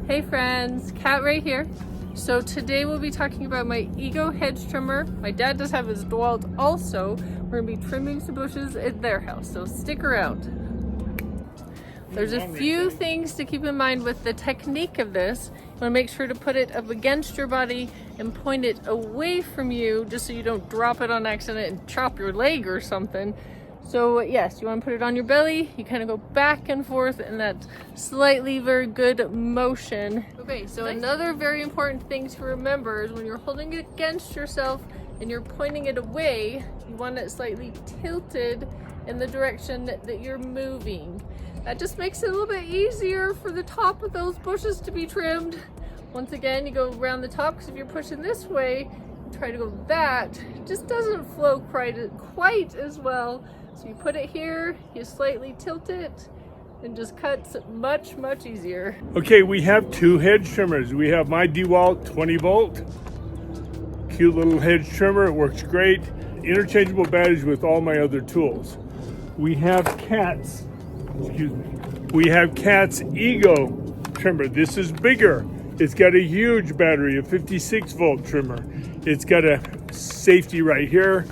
Hey friends, Kat right here. So today we'll be talking about my Ego hedge trimmer. My dad does have his DeWalt also. We're gonna be trimming some bushes at their house, so stick around. There's a few things to keep in mind with the technique of this. You wanna make sure to put it up against your body and point it away from you just so you don't drop it on accident and chop your leg or something. So yes, you want to put it on your belly. You kind of go back and forth in that slightly very good motion. Okay, so another very important thing to remember is when you're holding it against yourself and you're pointing it away, you want it slightly tilted in the direction that you're moving. That just makes it a little bit easier for the top of those bushes to be trimmed. Once again, you go around the top, because if you're pushing this way, try to go that, it just doesn't flow quite as well. So you put it here, you slightly tilt it, and just cuts much easier. Okay, we have two hedge trimmers. We have my DeWalt 20 volt, cute little hedge trimmer. It works great. Interchangeable batteries with all my other tools. We have Kat's Ego trimmer. This is bigger. It's got a huge battery, a 56 volt trimmer. It's got a safety right here.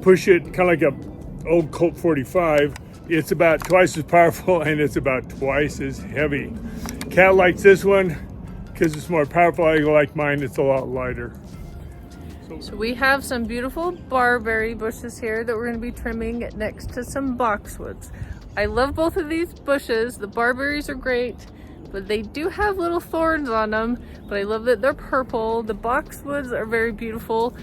Push it kind of like a old Colt 45. It's about twice as powerful and it's about twice as heavy. Kat likes this one because it's more powerful. I like mine, it's a lot lighter. So we have some beautiful barberry bushes here that we're going to be trimming next to some boxwoods. I love both of these bushes. The barberries are great, but they do have little thorns on them, but I love that they're purple. The boxwoods are very beautiful.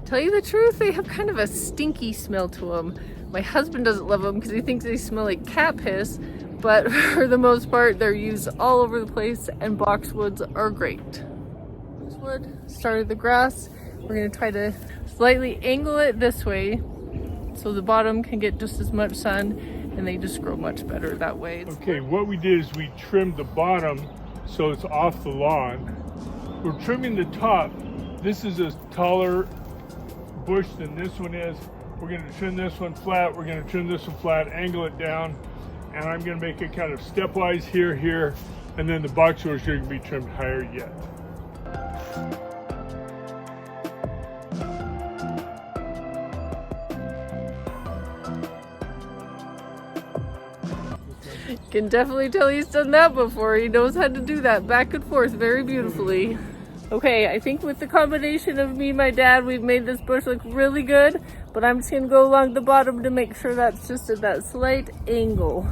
Tell you the truth, they have kind of a stinky smell to them. My husband doesn't love them because he thinks they smell like cat piss, but for the most part, they're used all over the place, and boxwoods are great. Boxwood started the grass. We're gonna try to slightly angle it this way so the bottom can get just as much sun, and they just grow much better that way. Okay, what we did is we trimmed the bottom so it's off the lawn. We're trimming the top. This is a taller bush than this one is. We're going to trim this one flat, we're going to trim this one flat, angle it down, and I'm going to make it kind of stepwise here, and then the boxwoods are going to be trimmed higher yet. Can definitely tell he's done that before. He knows how to do that back and forth very beautifully. Okay, I think with the combination of me and my dad, we've made this bush look really good, but I'm just gonna go along the bottom to make sure that's just at that slight angle.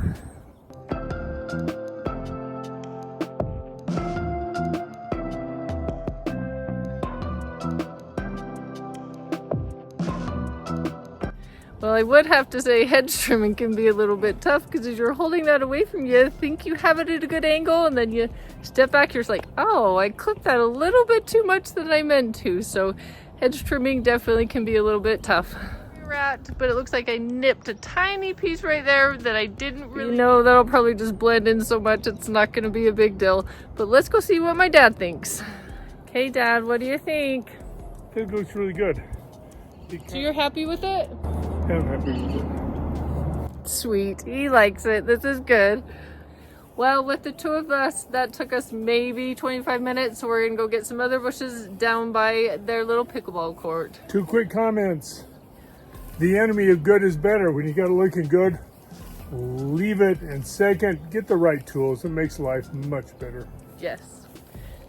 Well, I would have to say hedge trimming can be a little bit tough because as you're holding that away from you, think you have it at a good angle, and then you step back, you're just like, oh, I clipped that a little bit too much than I meant to. So hedge trimming definitely can be a little bit tough. But it looks like I nipped a tiny piece right there that I didn't really know. That'll probably just blend in so much it's not going to be a big deal. But let's go see what my dad thinks. Okay, Dad, what do you think? It looks really good. So you're happy with it? I'm happy with it. Sweet, he likes it. This is good. Well, with the two of us, that took us maybe 25 minutes. So we're gonna go get some other bushes down by their little pickleball court. Two quick comments. The enemy of good is better. When you got it looking good, leave it. And second, get the right tools. It makes life much better. Yes.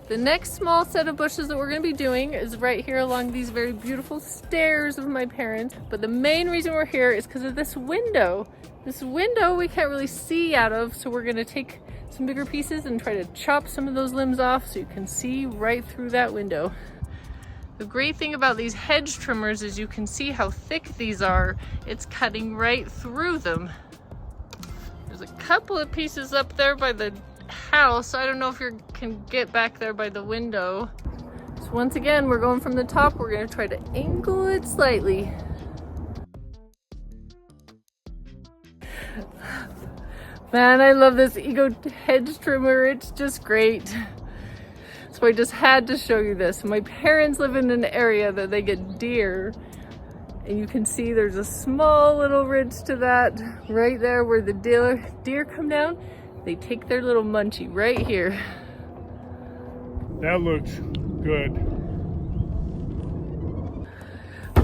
The next small set of bushes that we're going to be doing is right here along these very beautiful stairs of my parents. But the main reason we're here is because of this window. This window we can't really see out of, so we're going to take some bigger pieces and try to chop some of those limbs off so you can see right through that window. The great thing about these hedge trimmers is you can see how thick these are. It's cutting right through them. There's a couple of pieces up there by the house. I don't know if you can get back there by the window. So once again, we're going from the top. We're going to try to angle it slightly. Man, I love this Ego hedge trimmer. It's just great. So I just had to show you this. My parents live in an area that they get deer, and you can see there's a small little ridge to that right there where the deer come down. They take their little munchie right here. That looks good.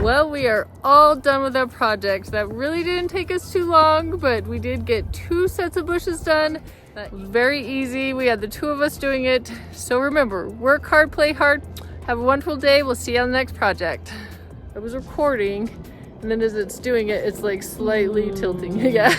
Well, we are all done with our project. That really didn't take us too long, but we did get 2 sets of bushes done. That was very easy. We had the 2 of us doing it. So remember, work hard, play hard. Have a wonderful day. We'll see you on the next project. I was recording, and then as it's doing it, it's like slightly tilting. Yeah.